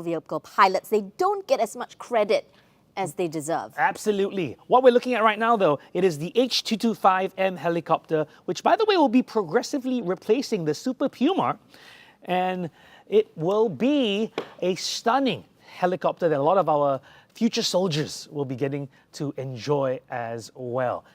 vehicle pilots. They don't get as much credit as they deserve. Absolutely. What we're looking at right now, though, it is the H225M helicopter, which, by the way, will be progressively replacing the Super Puma. And it will be a stunning helicopter that a lot of our future soldiers will be getting to enjoy as well.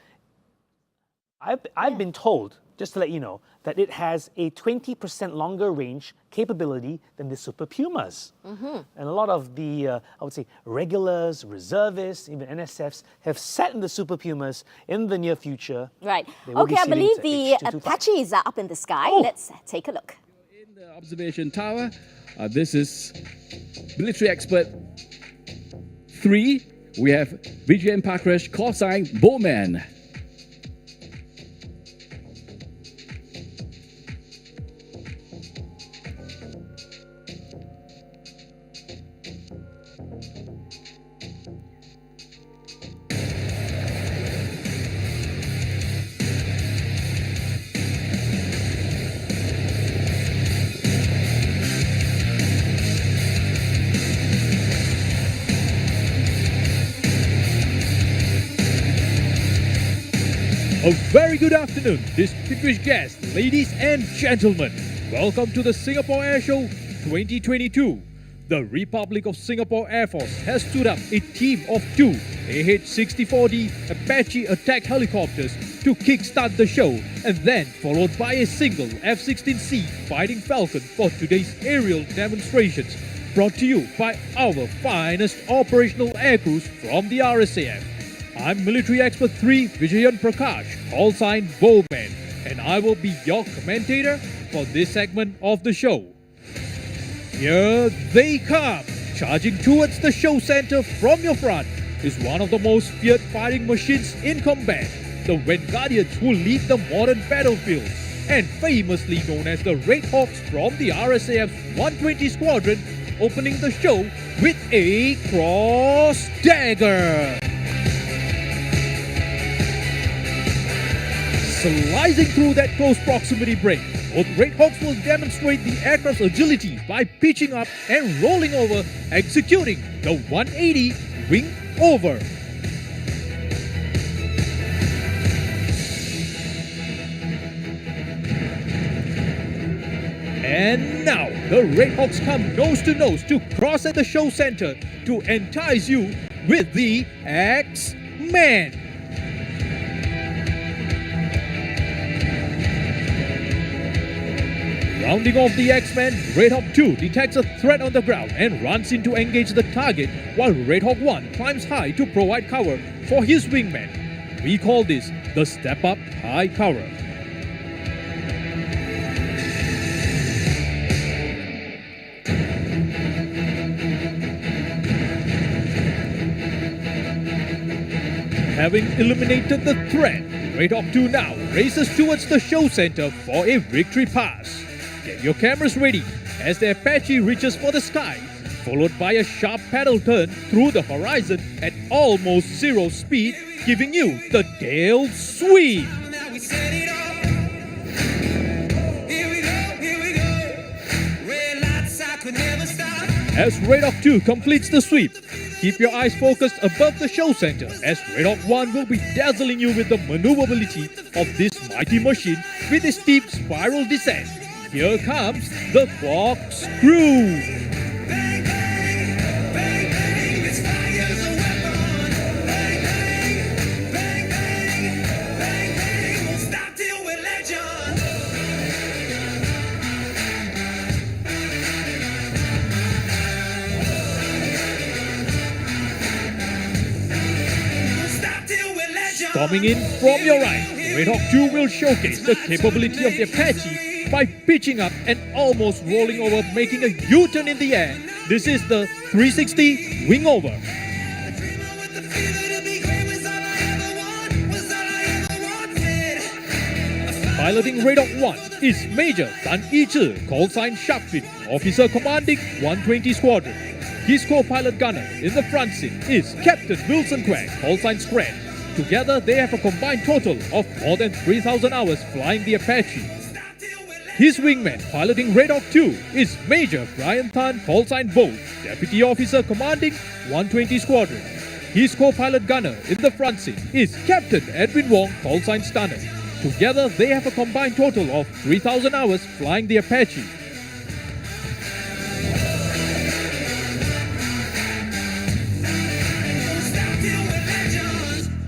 I've been told, just to let you know, that it has a 20% longer range capability than the Super Pumas. And a lot of the, I would say, regulars, reservists, even NSFs have sat in the Super Pumas in the near future. Right. Okay, I believe the Apaches are up in the sky. Let's take a look. In the observation tower, this is military expert 3. We have Vijay Pakrash, call sign Bowman. A very good afternoon, distinguished guests, ladies and gentlemen. Welcome to the Singapore Airshow 2022. The Republic of Singapore Air Force has stood up a team of 2 AH-64D Apache attack helicopters to kickstart the show, and then followed by a single F-16C fighting Falcon for today's aerial demonstrations, brought to you by our finest operational aircrews from the RSAF. I'm Military Expert 3 Vijayan Prakash, call sign Bowman, and I will be your commentator for this segment of the show. Here they come, charging towards the show center from your front is one of the most feared fighting machines in combat, the Vanguardians who lead the modern battlefield, and famously known as the Red Hawks from the RSAF's 120 Squadron, opening the show with a cross dagger. Slicing through that close proximity break, both Red Hawks will demonstrate the aircraft's agility by pitching up and rolling over, executing the 180 wing over. And now, the Red Hawks come nose to nose to cross at the show center to entice you with the X-Men. Rounding off the X-Men, Red Hawk 2 detects a threat on the ground and runs in to engage the target, while Red Hawk 1 climbs high to provide cover for his wingman. We call this the step-up high cover. Having eliminated the threat, Red Hawk 2 now races towards the show center for a victory pass. Get your cameras ready as the Apache reaches for the sky, followed by a sharp paddle turn through the horizon at almost 0 speed, giving you the tail sweep. As Red Hawk 2 completes the sweep, keep your eyes focused above the show center, as Red Hawk 1 will be dazzling you with the maneuverability of this mighty machine with a steep spiral descent. Here comes the corkscrew. Storming in from your right, Red Hawk 2 will showcase the capability of the Apache by pitching up and almost rolling over, making a U-turn in the air. This is the 360 wing over. Piloting Red Hawk 1 is Major Tan Yi-Chi, call sign Sharkfin, officer commanding 120 Squadron. His co-pilot gunner in the front seat is Captain Wilson Quack, call sign Scrat. Together, they have a combined total of more than 3,000 hours flying the Apache. His wingman piloting Red Hawk II is Major Brian Tan callsign Bolt, Deputy Officer commanding 120 Squadron. His co-pilot gunner in the front seat is Captain Edwin Wong callsign Stunner. Together they have a combined total of 3,000 hours flying the Apache.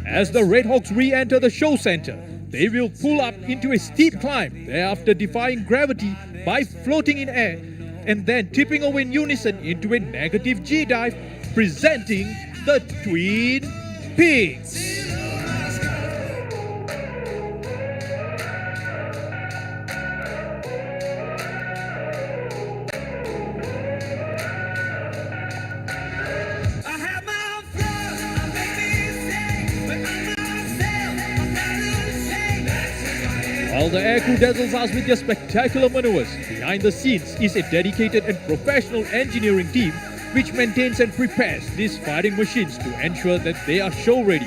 As the Red Hawks re-enter the show center, they will pull up into a steep climb, thereafter defying gravity by floating in air and then tipping over in unison into a negative G dive, presenting the Twin Peaks. While the aircrew dazzles us with their spectacular maneuvers, behind the scenes is a dedicated and professional engineering team which maintains and prepares these fighting machines to ensure that they are show ready.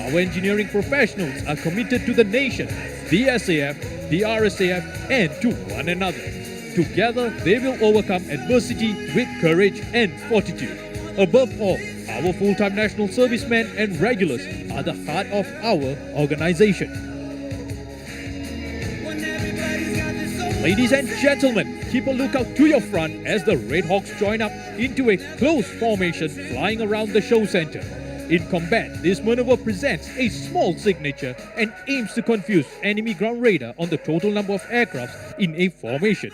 Our engineering professionals are committed to the nation, the SAF, the RSAF, and to one another. Together, they will overcome adversity with courage and fortitude. Above all, our full-time national servicemen and regulars are the heart of our organization. Ladies and gentlemen, keep a lookout to your front as the Red Hawks join up into a close formation flying around the show center. In combat, this maneuver presents a small signature and aims to confuse enemy ground radar on the total number of aircrafts in a formation.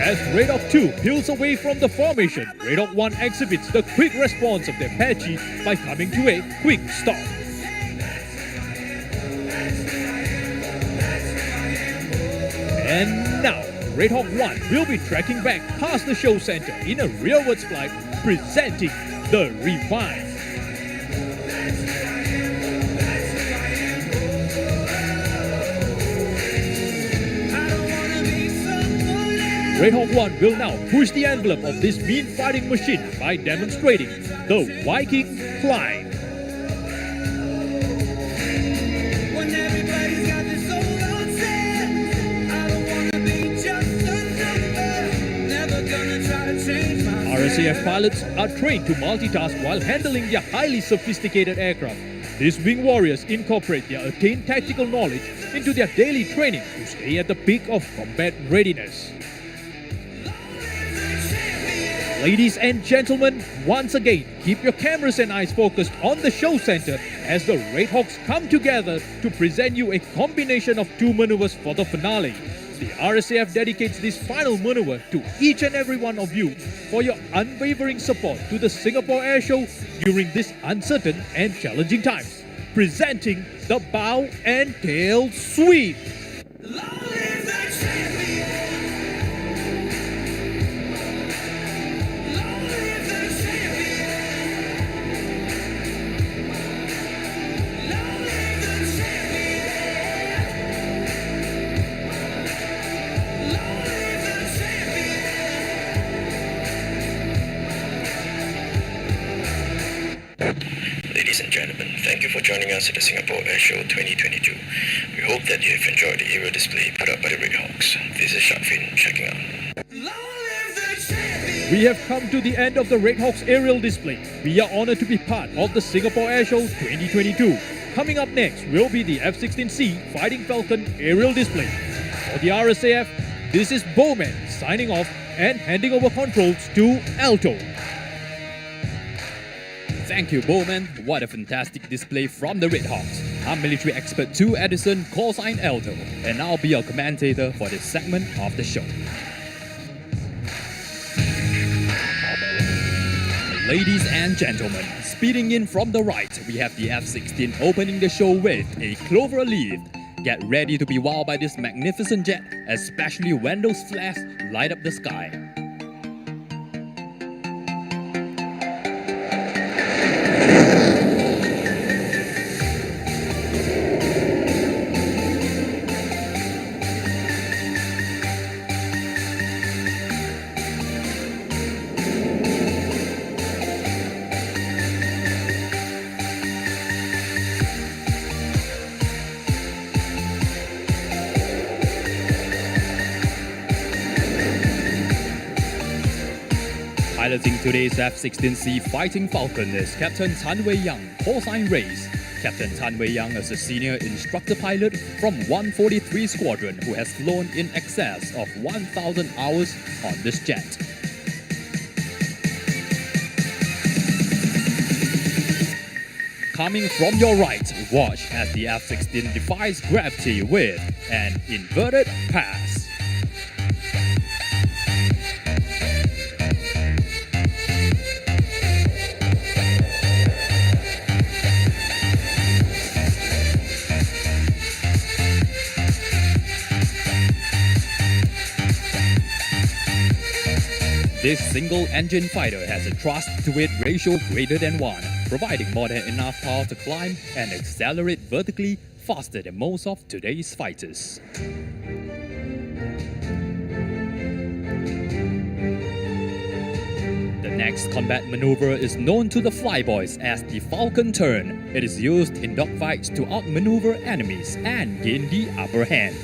As Red Hawk II peels away from the formation, Red Hawk I exhibits the quick response of the Apache by coming to a quick stop. And now, Red Hawk I will be tracking back past the show center in a rearwards flight, presenting the Revive. Red Hawk I will now push the envelope of this mean fighting machine by demonstrating the Viking Climb. RSAF pilots are trained to multitask while handling their highly sophisticated aircraft. These wing warriors incorporate their attained tactical knowledge into their daily training to stay at the peak of combat readiness. Ladies and gentlemen, once again, keep your cameras and eyes focused on the show center as the Red Hawks come together to present you a combination of two maneuvers for the finale. The RSAF dedicates this final maneuver to each and every one of you for your unwavering support to the Singapore Airshow during these uncertain and challenging times. Presenting the Bow and Tail Sweep. Ladies and gentlemen, thank you for joining us at the Singapore Airshow 2022. We hope that you have enjoyed the aerial display put up by the Red Hawks. This is Sharkfin checking out. We have come to the end of the Red Hawks aerial display. We are honored to be part of the Singapore Airshow 2022. Coming up next will be the F-16C Fighting Falcon aerial display. For the RSAF, this is Bowman signing off and handing over controls to Alto. Thank you, Bowman. What a fantastic display from the Red Hawks. I'm military expert 2 Edison, callsign Alto, and I'll be your commentator for this segment of the show. Ladies and gentlemen, speeding in from the right, we have the F-16 opening the show with a clover leaf. Get ready to be wowed by this magnificent jet, especially when those flares light up the sky. Piloting today's F-16C Fighting Falcon is Captain Tan Wei Yang, callsign Race. Captain Tan Wei Yang is a senior instructor pilot from 143 Squadron who has flown in excess of 1,000 hours on this jet. Coming from your right, watch as the F-16 defies gravity with an inverted pass. This single-engine fighter has a thrust-to-weight ratio greater than 1, providing more than enough power to climb and accelerate vertically faster than most of today's fighters. The next combat maneuver is known to the flyboys as the Falcon turn. It is used in dogfights to outmaneuver enemies and gain the upper hand.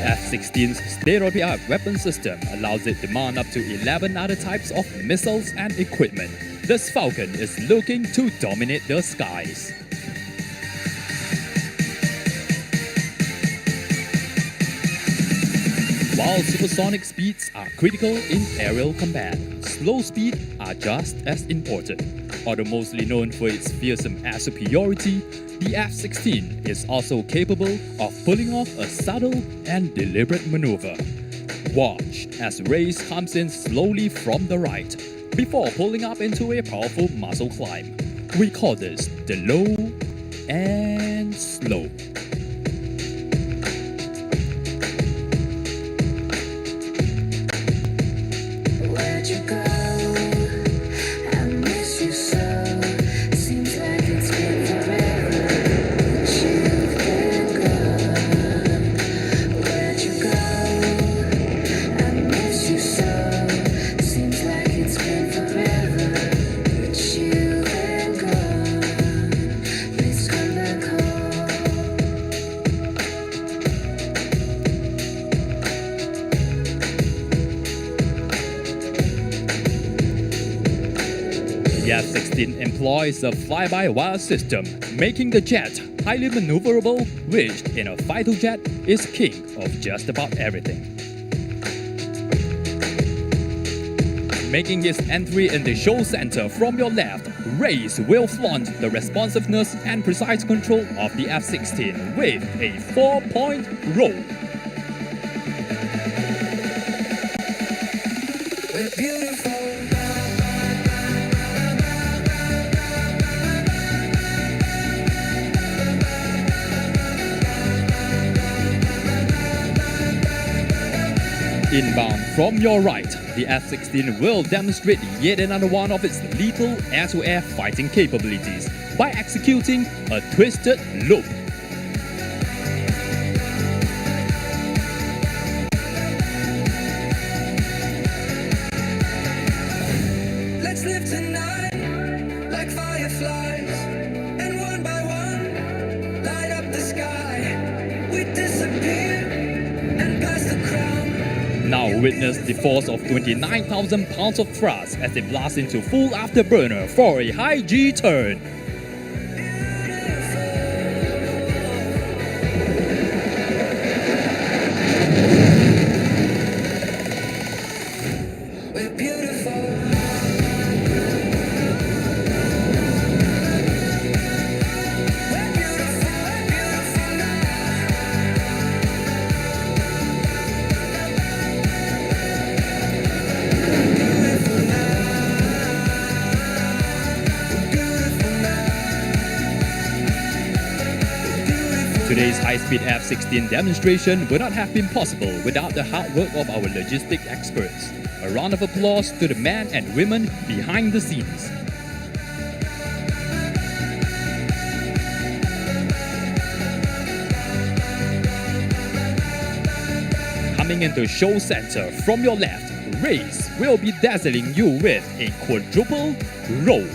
F-16's state-of-the-art weapon system allows it to mount up to 11 other types of missiles and equipment. This Falcon is looking to dominate the skies. While supersonic speeds are critical in aerial combat, slow speed are just as important. Although mostly known for its fearsome air superiority, the F-16 is also capable of pulling off a subtle and deliberate maneuver. Watch as Race comes in slowly from the right, before pulling up into a powerful muzzle climb. We call this the low and slow. Where'd you go? I miss you so. Seems like it's been forever that you've been gone. Where'd you go? I miss you so. Seems like it's been forever that you've been gone. Please come back home. The F-16 employs a fly-by-wire system, making the jet highly maneuverable, which in a fighter jet is king of just about everything. Making his entry in the show center from your left, Race will flaunt the responsiveness and precise control of the F-16 with a 4-point roll. We're beautiful. Inbound from your right, the F-16 will demonstrate yet another one of its lethal air-to-air fighting capabilities by executing a twisted loop. Let's live tonight like fireflies, and one by one light up the sky. We disappear and pass the crowd. Witness the force of 29,000 pounds of thrust as they blast into full afterburner for a high G turn. Today's high-speed F-16 demonstration would not have been possible without the hard work of our logistic experts. A round of applause to the men and women behind the scenes. Coming into show center from your left, Race will be dazzling you with a quadruple roll.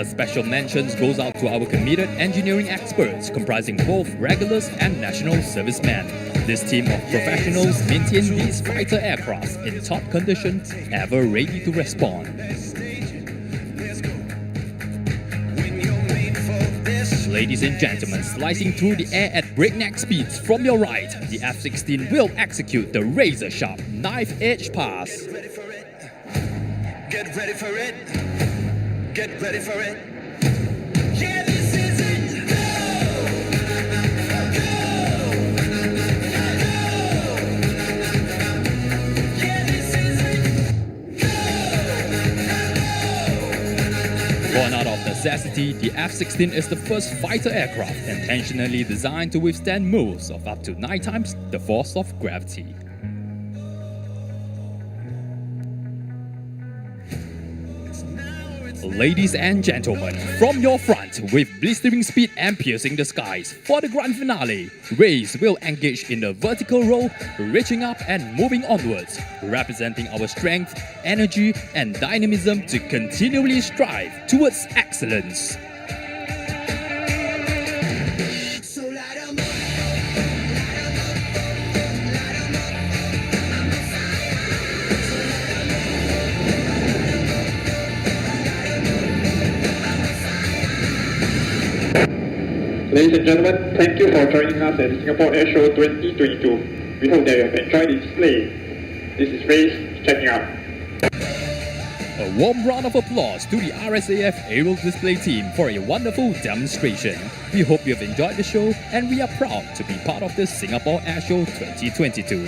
Special mentions goes out to our committed engineering experts comprising both regulars and national servicemen. This team of professionals maintain these fighter aircraft in top condition, ever ready to respond. Ladies and gentlemen, slicing through the air at breakneck speeds from your right, the F-16 will execute the razor-sharp knife-edge pass. Get ready for it. Get ready for it. Yeah, this is it. Go! Yeah, this is it. Go! Born out of necessity, the F-16 is the first fighter aircraft intentionally designed to withstand moves of up to 9 times the force of gravity. Ladies and gentlemen, from your front, with blistering speed and piercing the skies, for the grand finale, Race will engage in the vertical roll, reaching up and moving onwards, representing our strength, energy, and dynamism to continually strive towards excellence. Ladies and gentlemen, thank you for joining us at the Singapore Airshow 2022. We hope that you have enjoyed the display. This is Race checking out. A warm round of applause to the RSAF Aerial Display team for a wonderful demonstration. We hope you have enjoyed the show and we are proud to be part of the Singapore Airshow 2022.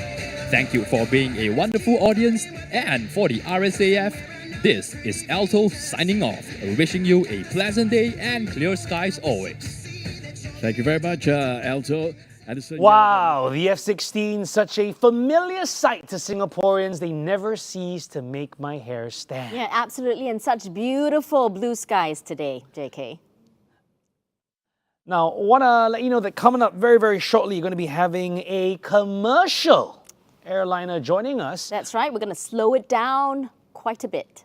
Thank you for being a wonderful audience, and for the RSAF, this is Alto signing off, wishing you a pleasant day and clear skies always. Thank you very much, Alto. Addison, Wow, the F-16, such a familiar sight to Singaporeans. They never cease to make my hair stand. Yeah, absolutely. And such beautiful blue skies today, JK. Now, I want to let you know that coming up very, very shortly, you're going to be having a commercial airliner joining us. That's right. We're going to slow it down quite a bit.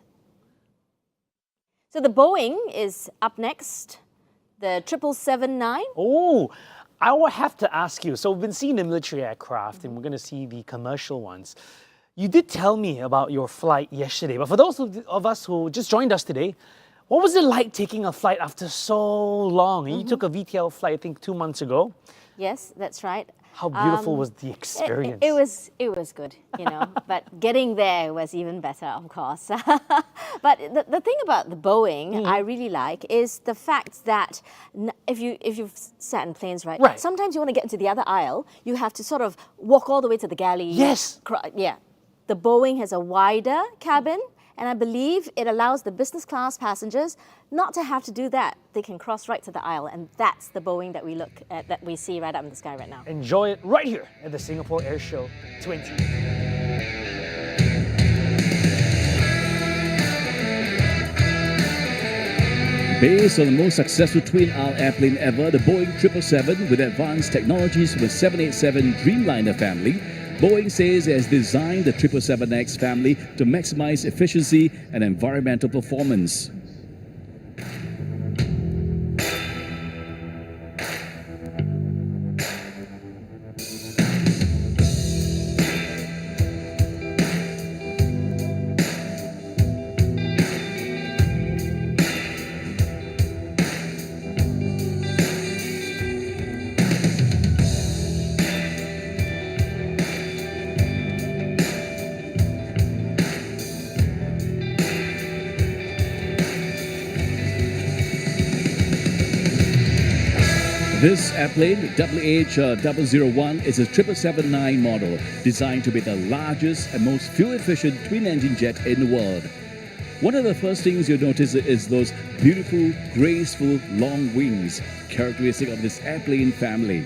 So the Boeing is up next. The 777-9. Oh, I will have to ask you. So we've been seeing the military aircraft and we're going to see the commercial ones. You did tell me about your flight yesterday, but for those of us who just joined us today, what was it like taking a flight after so long? You took a VTL flight, I think, 2 months ago. Yes, that's right. How beautiful was the experience? It was good, you know, but getting there was even better, of course. But the thing about the Boeing I really like is the fact that if you've sat in planes, right? Sometimes you want to get into the other aisle, you have to sort of walk all the way to the galley. Yes. Yeah. The Boeing has a wider cabin, and I believe it allows the business class passengers not to have to do that. They can cross right to the aisle, and that's the Boeing that we look at, that we see right up in the sky right now. Enjoy it right here at the Singapore Airshow 20. Based on the most successful twin-aisle airplane ever, the Boeing 777 with advanced technologies from the 787 Dreamliner family, Boeing says it has designed the 777X family to maximize efficiency and environmental performance. This airplane, WH001, is a 777-9 model designed to be the largest and most fuel-efficient twin-engine jet in the world. One of the first things you'll notice is those beautiful, graceful, long wings, characteristic of this airplane family.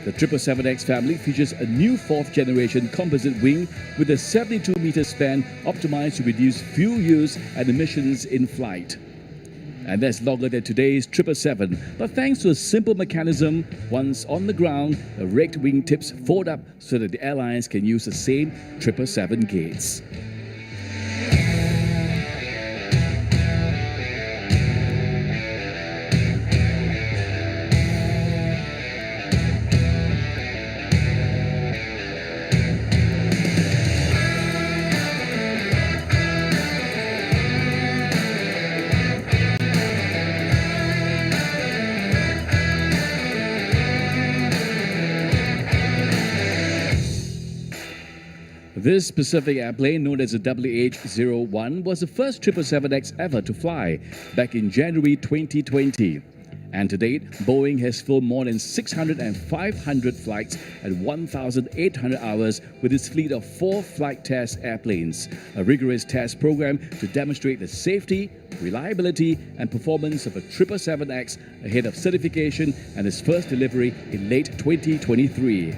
The 777X family features a new fourth-generation composite wing with a 72-meter span optimized to reduce fuel use and emissions in flight. And that's longer than today's 777. But thanks to a simple mechanism, once on the ground, the raked wingtips fold up so that the airlines can use the same 777 gates. This specific airplane, known as the WH-01, was the first 777X ever to fly back in January 2020. And to date, Boeing has flown more than 600 and 500 flights and 1,800 hours with its fleet of 4 flight test airplanes, a rigorous test program to demonstrate the safety, reliability, and performance of a 777X ahead of certification and its first delivery in late 2023.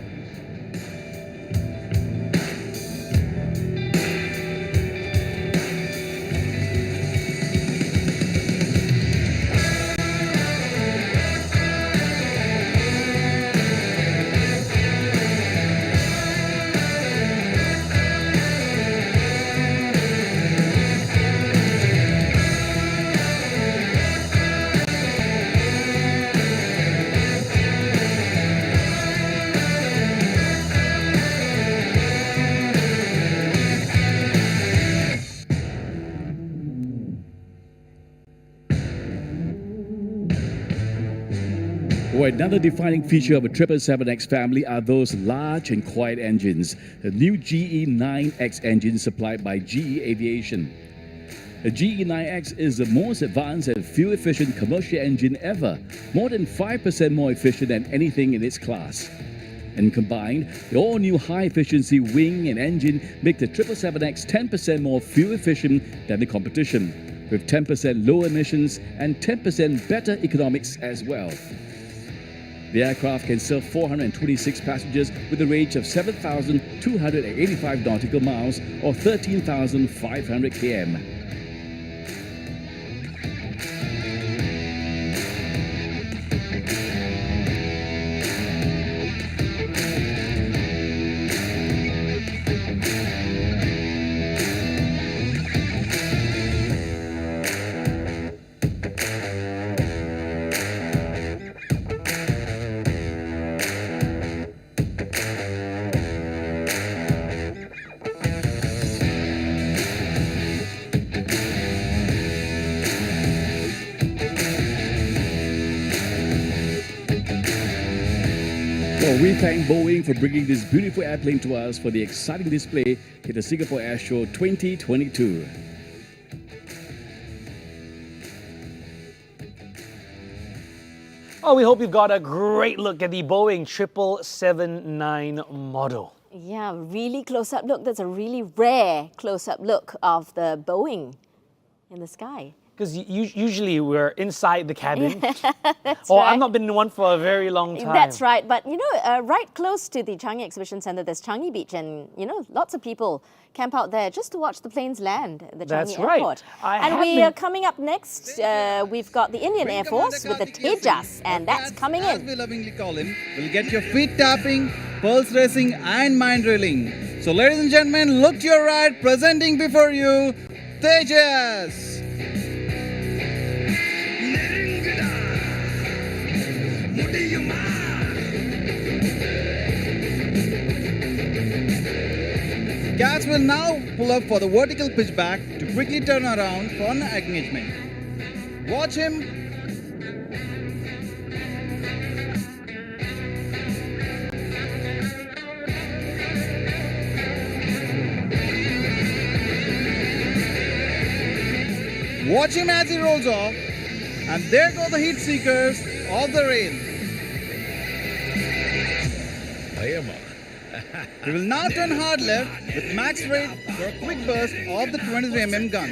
Another defining feature of a 777X family are those large and quiet engines, the new GE9X engine supplied by GE Aviation. The GE9X is the most advanced and fuel-efficient commercial engine ever, more than 5% more efficient than anything in its class. And combined, the all-new high-efficiency wing and engine make the 777X 10% more fuel-efficient than the competition, with 10% lower emissions and 10% better economics as well. The aircraft can serve 426 passengers with a range of 7,285 nautical miles or 13,500 km. Well, we thank Boeing for bringing this beautiful airplane to us for the exciting display at the Singapore Airshow 2022. Oh, we hope you've got a great look at the Boeing 777-9 model. Yeah, really close-up look. That's a really rare close-up look of the Boeing in the sky. Because usually we're inside the cabin. That's Oh, right. I've not been in one for a very long time. That's right. But, right close to the Changi Exhibition Centre, there's Changi Beach. And, lots of people camp out there just to watch the planes land at the That's Changi right. Airport. I And have we been- are coming up next. We've got the Indian Air Force with the Tejas. And that's coming As in. we lovingly call him, will get your feet tapping, pulse racing, and mind drilling. So, ladies and gentlemen, look to your right, presenting before you, Tejas. Cats will now pull up for the vertical pitchback to quickly turn around for an engagement. Watch him. Watch him as he rolls off. And there go the heat seekers off the rail. We will now turn hard left with max rate for a quick burst of the 23mm gun.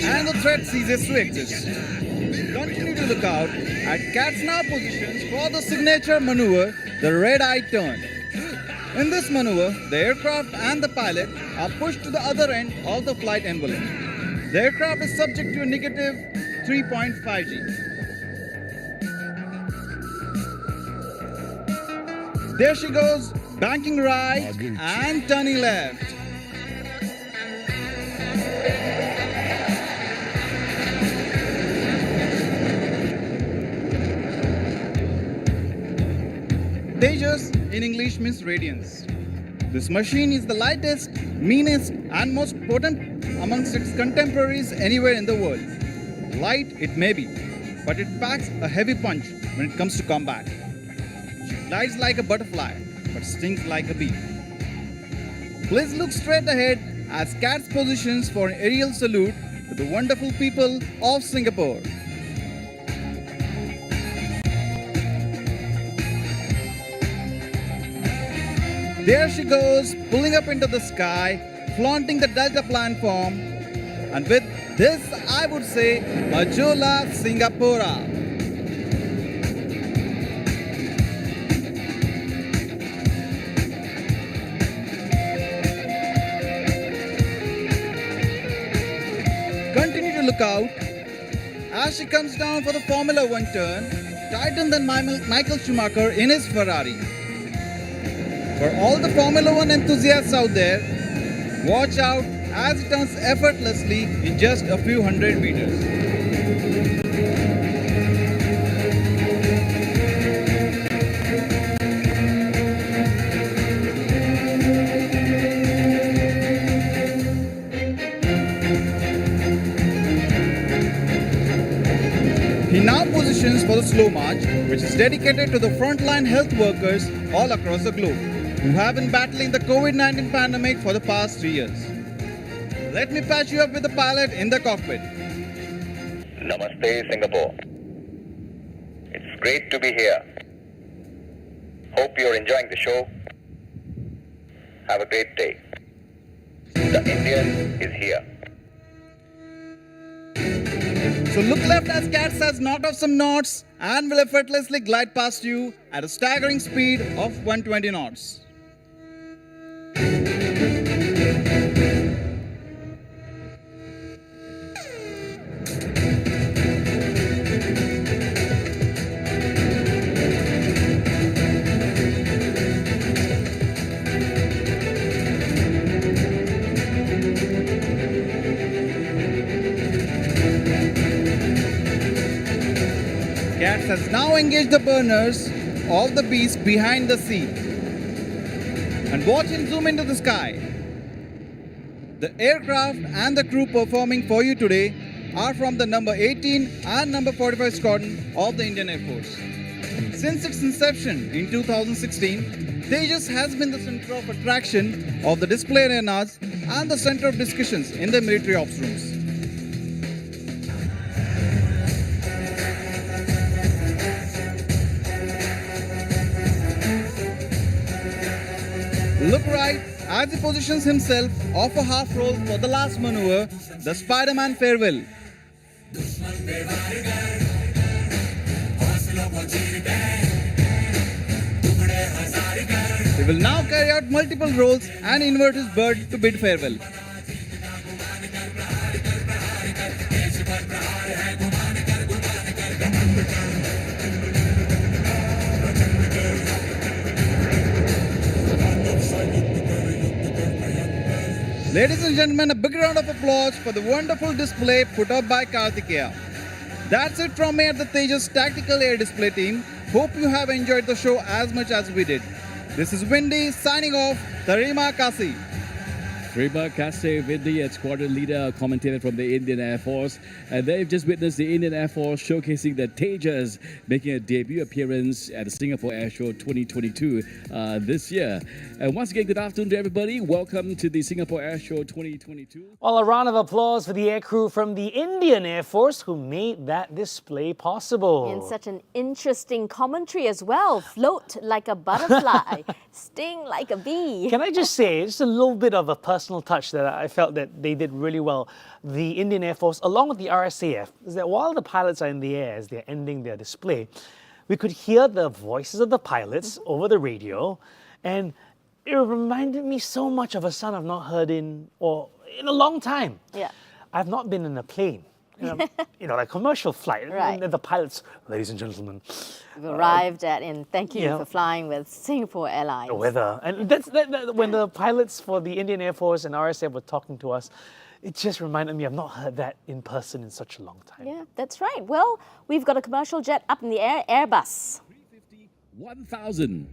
And the threat ceases to exist. Continue to look out at cat's now positions for the signature maneuver, the red-eye turn. In this maneuver, the aircraft and the pilot are pushed to the other end of the flight envelope. The aircraft is subject to a negative 3.5 G. There she goes, banking right and turning left. Tejas in English means radiance. This machine is the lightest, meanest, and most potent amongst its contemporaries anywhere in the world. Light it may be, but it packs a heavy punch when it comes to combat. She glides like a butterfly, but stings like a bee. Please look straight ahead as CATS positions for an aerial salute to the wonderful people of Singapore. There she goes, pulling up into the sky, flaunting the Delta platform, and with this, I would say, Majola Singapura. Continue to look out as she comes down for the Formula One turn, tighter than Michael Schumacher in his Ferrari. For all the Formula One enthusiasts out there, watch out as it turns effortlessly in just a few hundred meters. He now positions for the slow march, which is dedicated to the frontline health workers all across the globe, who have been battling the COVID-19 pandemic for the past 3 years. Let me patch you up with the pilot in the cockpit. Namaste, Singapore. It's great to be here. Hope you're enjoying the show. Have a great day. The Indian is here. So look left as CATS has knocked off some knots and will effortlessly glide past you at a staggering speed of 120 knots. CATS has now engaged the burners of the beast behind the seat. And watch him zoom into the sky. The aircraft and the crew performing for you today are from the number 18 and number 45 Squadron of the Indian Air Force. Since its inception in 2016, Tejas has been the center of attraction of the display arenas and the center of discussions in the military ops rooms. right as he positions himself off a half roll for the last maneuver, the Spider-Man farewell. He will now carry out multiple rolls and invert his bird to bid farewell. Ladies and gentlemen, a big round of applause for the wonderful display put up by Kartikeya. That's it from me at the Tejas Tactical Air Display team. Hope you have enjoyed the show as much as we did. This is Windy signing off. Tarima Kasi. Terima kasih, Windy, and squadron leader, commentator from the Indian Air Force. And they've just witnessed the Indian Air Force showcasing the Tejas making a debut appearance at the Singapore Airshow 2022 this year. And once again, good afternoon to everybody. Welcome to the Singapore Airshow 2022. Well, a round of applause for the aircrew from the Indian Air Force who made that display possible. And such an interesting commentary as well. Float like a butterfly, sting like a bee. Can I just say, just a little bit of a personal touch that I felt that they did really well, the Indian Air Force, along with the RSAF, is that while the pilots are in the air as they're ending their display, we could hear the voices of the pilots over the radio, and it reminded me so much of a sound I've not heard in a long time. Yeah. I've not been in a plane. Like commercial flight. Right. And the pilots, ladies and gentlemen, We've arrived at, and thank you yeah. for flying with Singapore Airlines. the weather. And when the pilots for the Indian Air Force and RSF were talking to us, it just reminded me I've not heard that in person in such a long time. Yeah, that's right. Well, we've got a commercial jet up in the air, Airbus. 1000.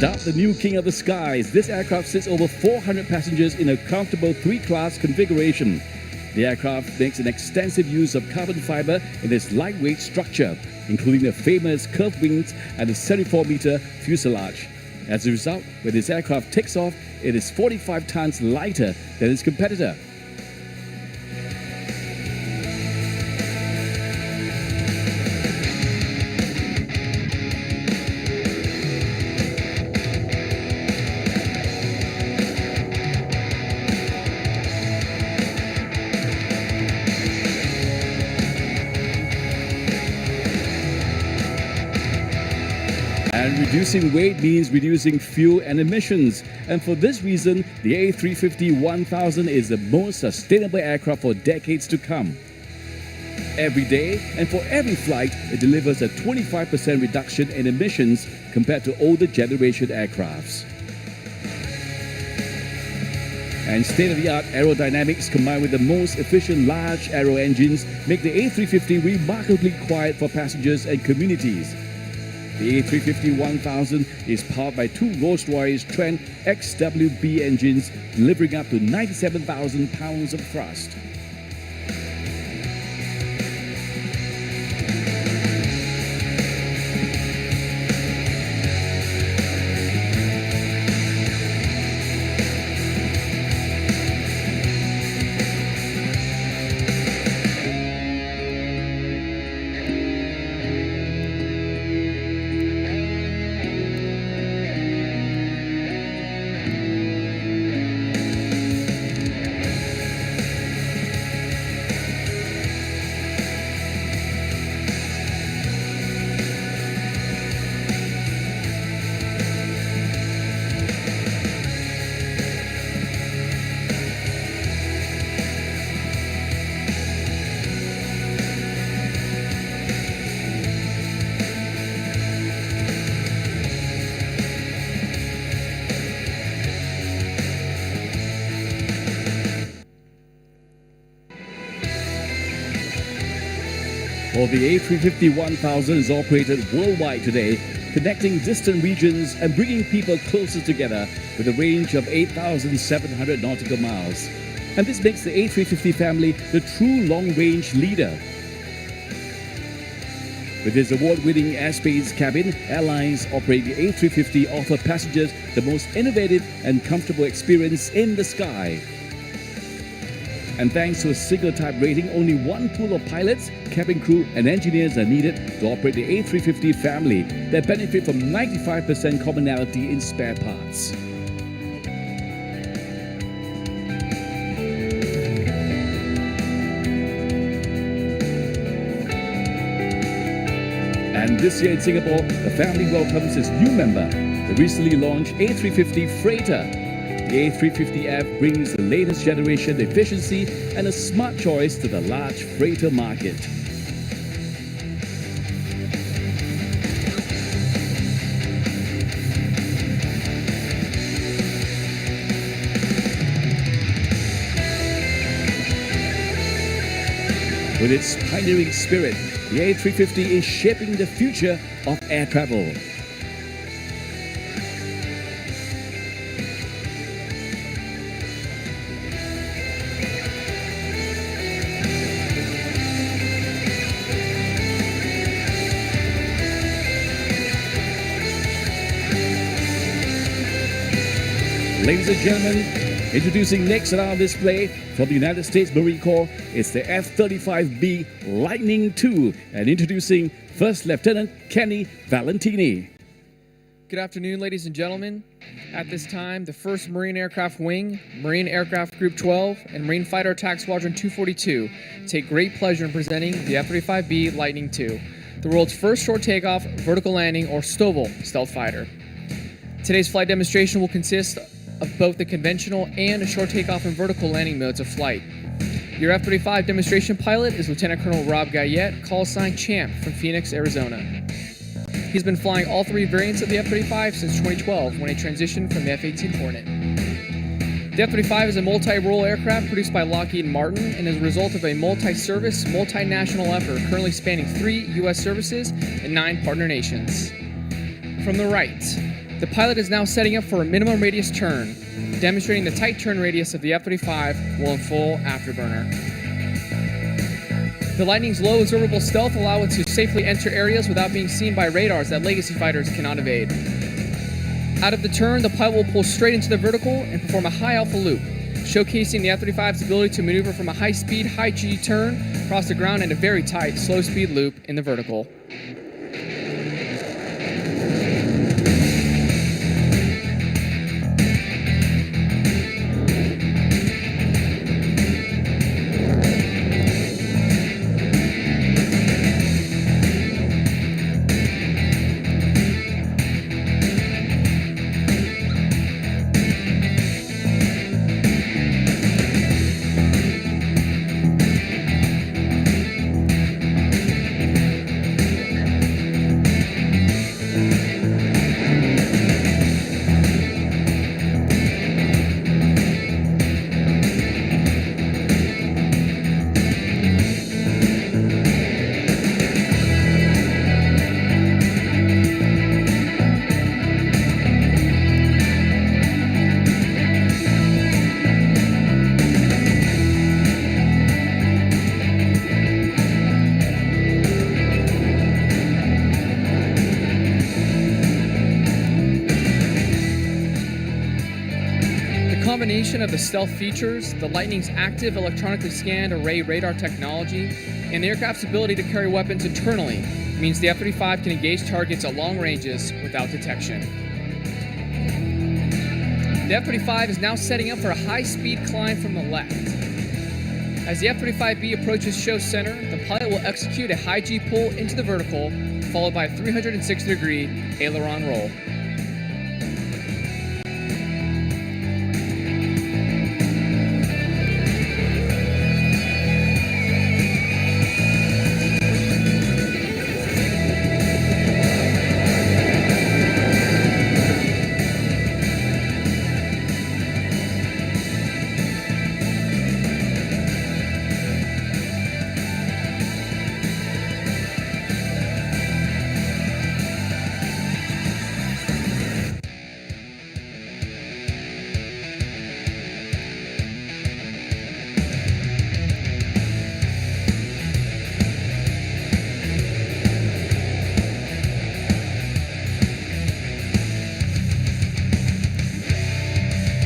Dubbed the new king of the skies, this aircraft sits over 400 passengers in a comfortable 3-class configuration. The aircraft makes an extensive use of carbon fiber in its lightweight structure, including the famous curved wings and the 74-meter fuselage. As a result, when this aircraft takes off, it is 45 tons lighter than its competitor. And reducing weight means reducing fuel and emissions. And for this reason, the A350-1000 is the most sustainable aircraft for decades to come. Every day and for every flight, it delivers a 25% reduction in emissions compared to older generation aircrafts. And state-of-the-art aerodynamics combined with the most efficient large aero engines make the A350 remarkably quiet for passengers and communities. The A350-1000 is powered by 2 Rolls-Royce Trent XWB engines, delivering up to 97,000 pounds of thrust. Well, the A350-1000 is operated worldwide today, connecting distant regions and bringing people closer together with a range of 8,700 nautical miles. And this makes the A350 family the true long-range leader. With its award-winning airspace cabin, airlines operating the A350 offer passengers the most innovative and comfortable experience in the sky. And thanks to a single type rating, only one pool of pilots, cabin crew, and engineers are needed to operate the A350 family that benefit from 95% commonality in spare parts. And this year in Singapore, the family welcomes its new member, the recently launched A350 Freighter. The A350F brings the latest generation efficiency and a smart choice to the large freighter market. With its pioneering spirit, the A350 is shaping the future of air travel. Ladies and gentlemen, introducing next on our display from the United States Marine Corps, it's the F-35B Lightning II, and introducing First Lieutenant Kenny Valentini. Good afternoon, ladies and gentlemen. At this time, the 1st Marine Aircraft Wing, Marine Aircraft Group 12, and Marine Fighter Attack Squadron 242 take great pleasure in presenting the F-35B Lightning II, the world's first short takeoff, vertical landing, or STOVL stealth fighter. Today's flight demonstration will consist of both the conventional and short takeoff and vertical landing modes of flight. Your F-35 demonstration pilot is Lieutenant Colonel Rob Guyette, call sign Champ, from Phoenix, Arizona. He's been flying all 3 variants of the F-35 since 2012 when he transitioned from the F-18 Hornet. The F-35 is a multi-role aircraft produced by Lockheed Martin and is a result of a multi-service, multinational effort currently spanning 3 U.S. services and 9 partner nations. From the right, the pilot is now setting up for a minimum radius turn, demonstrating the tight turn radius of the F-35 while in full afterburner. The Lightning's low observable stealth allow it to safely enter areas without being seen by radars that legacy fighters cannot evade. Out of the turn, the pilot will pull straight into the vertical and perform a high alpha loop, showcasing the F-35's ability to maneuver from a high-speed, high-G turn across the ground and a very tight, slow-speed loop in the vertical. The combination of the stealth features, the Lightning's active electronically scanned array radar technology, and the aircraft's ability to carry weapons internally means the F-35 can engage targets at long ranges without detection. The F-35 is now setting up for a high-speed climb from the left. As the F-35B approaches show center, the pilot will execute a high G pull into the vertical, followed by a 360-degree aileron roll.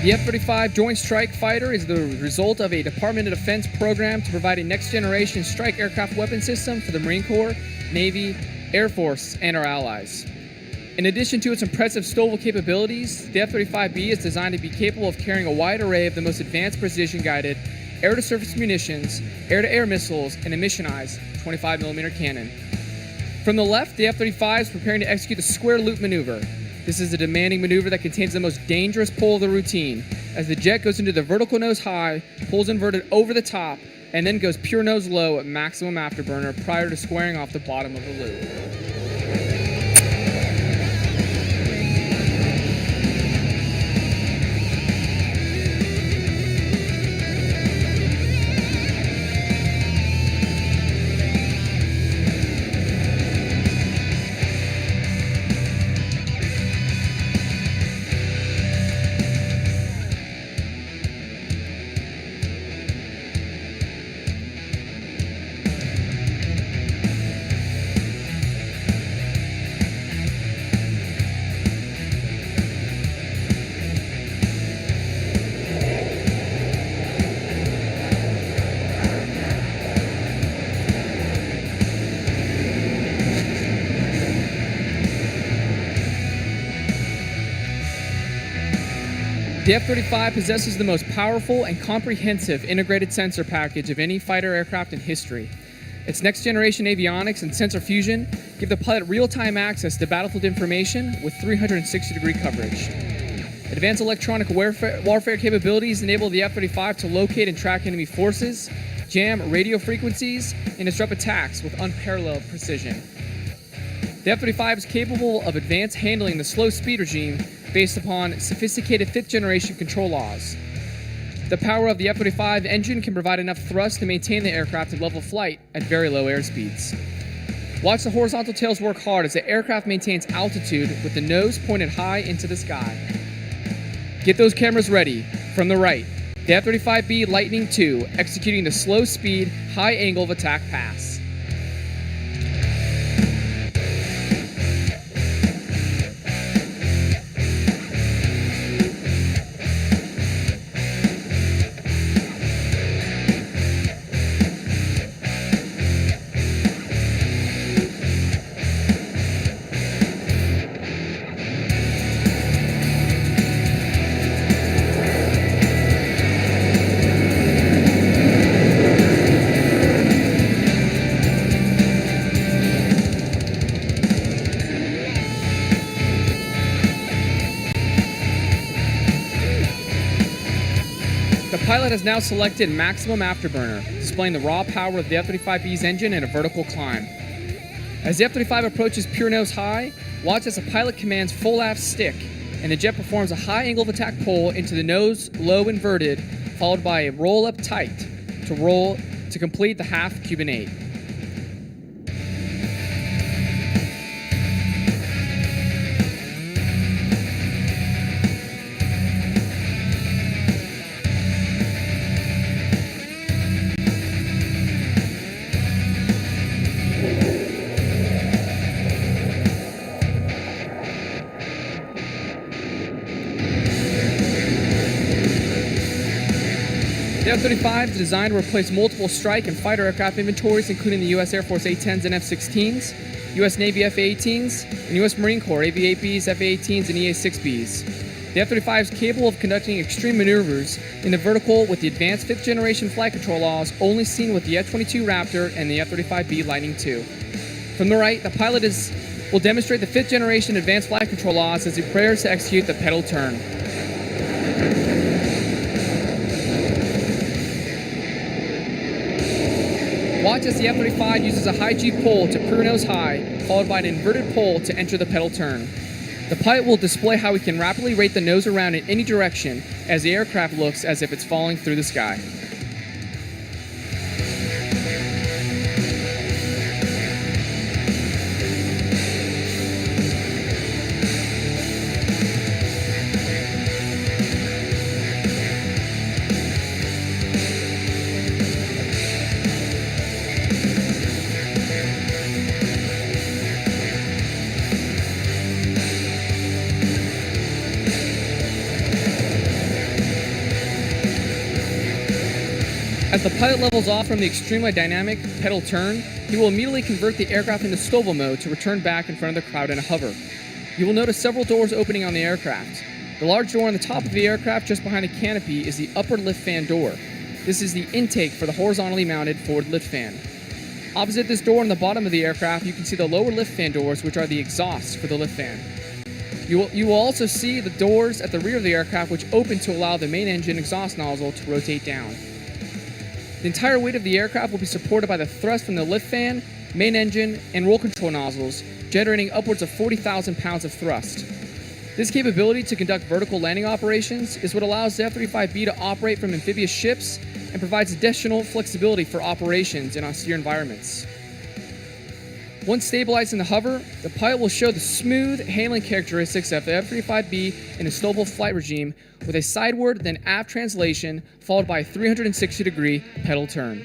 The F-35 Joint Strike Fighter is the result of a Department of Defense program to provide a next-generation strike aircraft weapon system for the Marine Corps, Navy, Air Force, and our allies. In addition to its impressive STOVL capabilities, the F-35B is designed to be capable of carrying a wide array of the most advanced precision-guided air-to-surface munitions, air-to-air missiles, and a missionized 25mm cannon. From the left, the F-35 is preparing to execute the square loop maneuver. This is a demanding maneuver that contains the most dangerous pull of the routine, as the jet goes into the vertical nose high, pulls inverted over the top, and then goes pure nose low at maximum afterburner prior to squaring off the bottom of the loop. The F-35 possesses the most powerful and comprehensive integrated sensor package of any fighter aircraft in history. Its next-generation avionics and sensor fusion give the pilot real-time access to battlefield information with 360-degree coverage. Advanced electronic warfare capabilities enable the F-35 to locate and track enemy forces, jam radio frequencies, and disrupt attacks with unparalleled precision. The F-35 is capable of advanced handling the slow speed regime based upon sophisticated fifth-generation control laws. The power of the F-35 engine can provide enough thrust to maintain the aircraft at level flight at very low airspeeds. Watch the horizontal tails work hard as the aircraft maintains altitude with the nose pointed high into the sky. Get those cameras ready. From the right, the F-35B Lightning II executing the slow speed, high angle of attack pass. The pilot has now selected maximum afterburner, displaying the raw power of the F-35B's engine in a vertical climb. As the F-35 approaches pure nose high, watch as the pilot commands full aft stick, and the jet performs a high angle of attack pull into the nose low inverted, followed by a roll up tight to complete the half Cuban 8. The F-35 is designed to replace multiple strike and fighter aircraft inventories, including the U.S. Air Force A-10s and F-16s, U.S. Navy F-18s, and U.S. Marine Corps AV-8Bs, F-18s, and EA-6Bs. The F-35 is capable of conducting extreme maneuvers in the vertical with the advanced fifth-generation flight control laws only seen with the F-22 Raptor and the F-35B Lightning II. From the right, the pilot will demonstrate the fifth-generation advanced flight control laws as he prepares to execute the pedal turn. Watch as the F-35 uses a high G pull to pure nose high, followed by an inverted pull to enter the pedal turn. The pilot will display how he can rapidly rate the nose around in any direction as the aircraft looks as if it's falling through the sky. As the pilot levels off from the extremely dynamic pedal turn, he will immediately convert the aircraft into STOVL mode to return back in front of the crowd in a hover. You will notice several doors opening on the aircraft. The large door on the top of the aircraft just behind the canopy is the upper lift fan door. This is the intake for the horizontally mounted forward lift fan. Opposite this door on the bottom of the aircraft, you can see the lower lift fan doors, which are the exhausts for the lift fan. You will also see the doors at the rear of the aircraft, which open to allow the main engine exhaust nozzle to rotate down. The entire weight of the aircraft will be supported by the thrust from the lift fan, main engine, and roll control nozzles, generating upwards of 40,000 pounds of thrust. This capability to conduct vertical landing operations is what allows the F-35B to operate from amphibious ships and provides additional flexibility for operations in austere environments. Once stabilized in the hover, the pilot will show the smooth handling characteristics of the F-35B in a STOVL flight regime with a sideward then aft translation followed by a 360-degree pedal turn.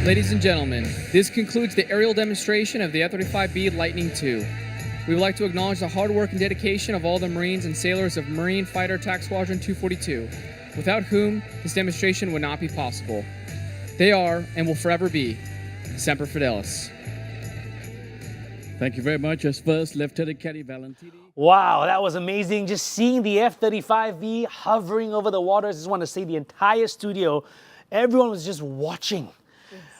Ladies and gentlemen, this concludes the aerial demonstration of the F-35B Lightning II. We would like to acknowledge the hard work and dedication of all the Marines and sailors of Marine Fighter Attack Squadron 242, without whom this demonstration would not be possible. They are, and will forever be, Semper Fidelis. Thank you very much. As first, Lieutenant Kenny Valentini. Wow, that was amazing. Just seeing the F-35V hovering over the waters. I just want to say the entire studio, everyone was just watching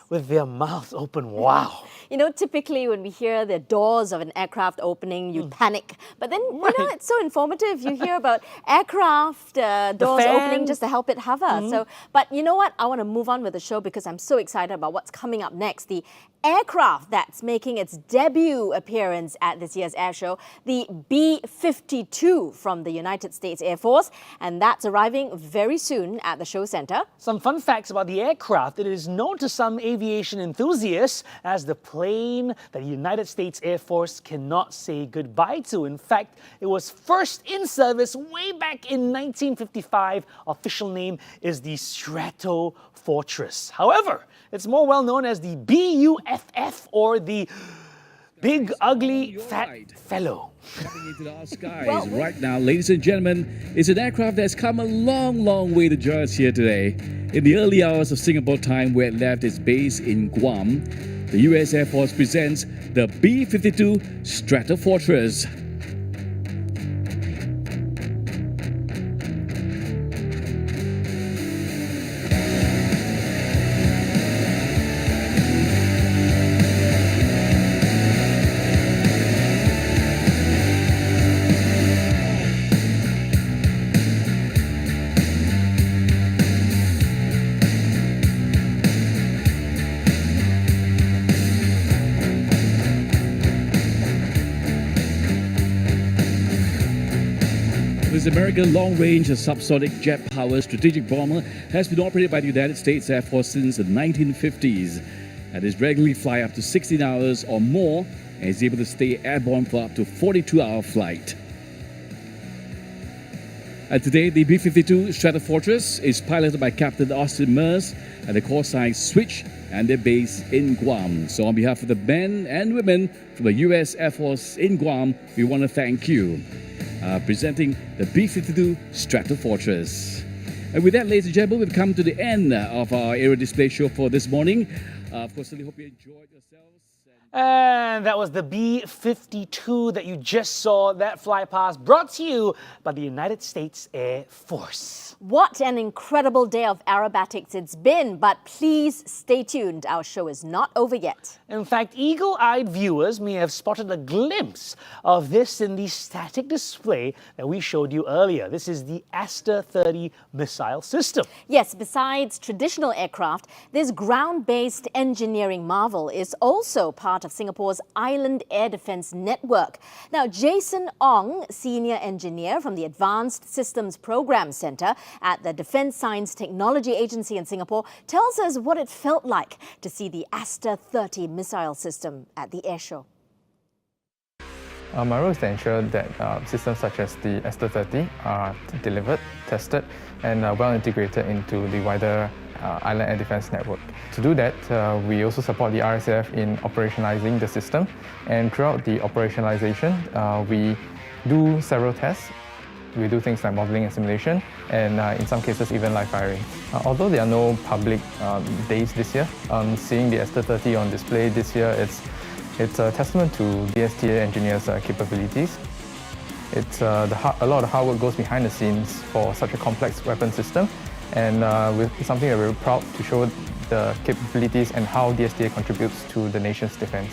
with their mouths open. Wow. You know, typically when we hear the doors of an aircraft opening, you panic. But then, you know, it's so informative. You hear about aircraft doors opening just to help it hover. So, but you know what? I want to move on with the show because I'm so excited about what's coming up next. The aircraft that's making its debut appearance at this year's Airshow, the B-52 from the United States Air Force, and that's arriving very soon at the show center. Some fun facts about the aircraft. It is known to some aviation enthusiasts as the plane that the United States Air Force cannot say goodbye to. In fact, it was first in service way back in 1955. Official name is the Stratofortress. However, it's more well known as the BUFF, or the Big Ugly Fat Fellow. Stepping into our skies right now, ladies and gentlemen, it's an aircraft that's come a long, long way to join us here today. In the early hours of Singapore time, where it left its base in Guam, the US Air Force presents the B-52 Stratofortress. This American long-range subsonic jet-powered strategic bomber has been operated by the United States Air Force since the 1950s and is regularly fly up to 16 hours or more and is able to stay airborne for up to 42-hour flight. And today, the B-52 Stratofortress is piloted by Captain Austin Mears and the call sign Switch, and they're based in Guam. So on behalf of the men and women from the U.S. Air Force in Guam, we want to thank you. Presenting the B-52 Stratofortress. And with that, ladies and gentlemen, we've come to the end of our aerial display show for this morning. Of course, I hope you enjoyed yourselves. And that was the B-52 that you just saw, that fly past, brought to you by the United States Air Force. What an incredible day of aerobatics it's been, but please stay tuned. Our show is not over yet. In fact, eagle-eyed viewers may have spotted a glimpse of this in the static display that we showed you earlier. This is the Aster 30 missile system. Yes, besides traditional aircraft, this ground-based engineering marvel is also part of Singapore's Island Air Defence Network. Now, Jason Ong, senior engineer from the Advanced Systems Program Centre at the Defence Science Technology Agency in Singapore, tells us what it felt like to see the Aster 30 missile system at the Airshow. My role is to ensure that systems such as the Aster 30 are delivered, tested, and well integrated into the wider Island Air Defence Network. To do that, we also support the RSAF in operationalizing the system, and throughout the operationalization, we do several tests. We do things like modeling and simulation, and in some cases even live firing. Although there are no public days this year, seeing the Aster 30 on display this year, it's a testament to DSTA engineers' capabilities. It's a lot of hard work goes behind the scenes for such a complex weapon system, and it's something that we're proud to show the capabilities and how DSTA contributes to the nation's defense.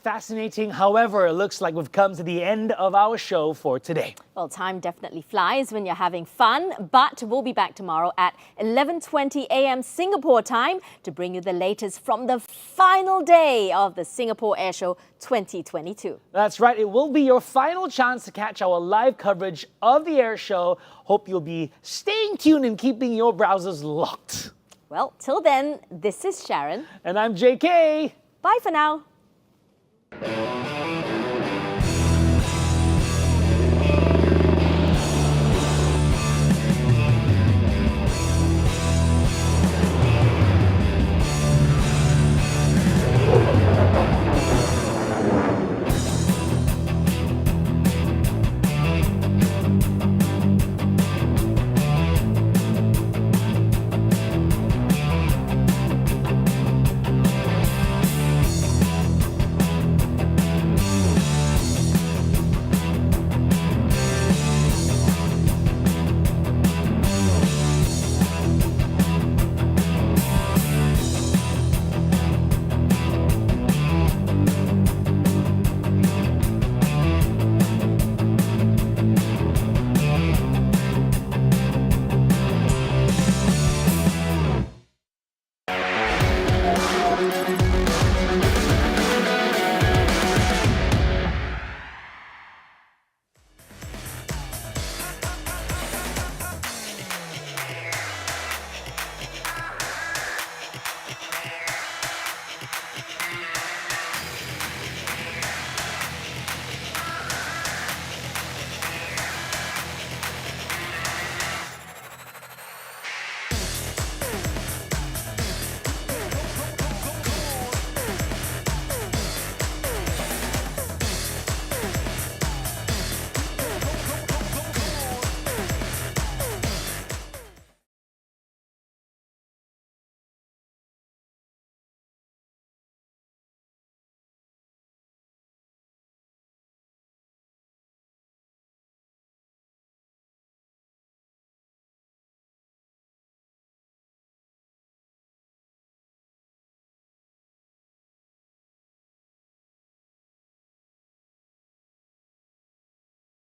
Fascinating. However, it looks like we've come to the end of our show for today. Well, time definitely flies when you're having fun, but we'll be back tomorrow at 11:20 a.m. Singapore time to bring you the latest from the final day of the Singapore Airshow 2022. That's right. It will be your final chance to catch our live coverage of the Airshow. Hope you'll be staying tuned and keeping your browsers locked. Well, till then, this is Sharon. And I'm JK. Bye for now.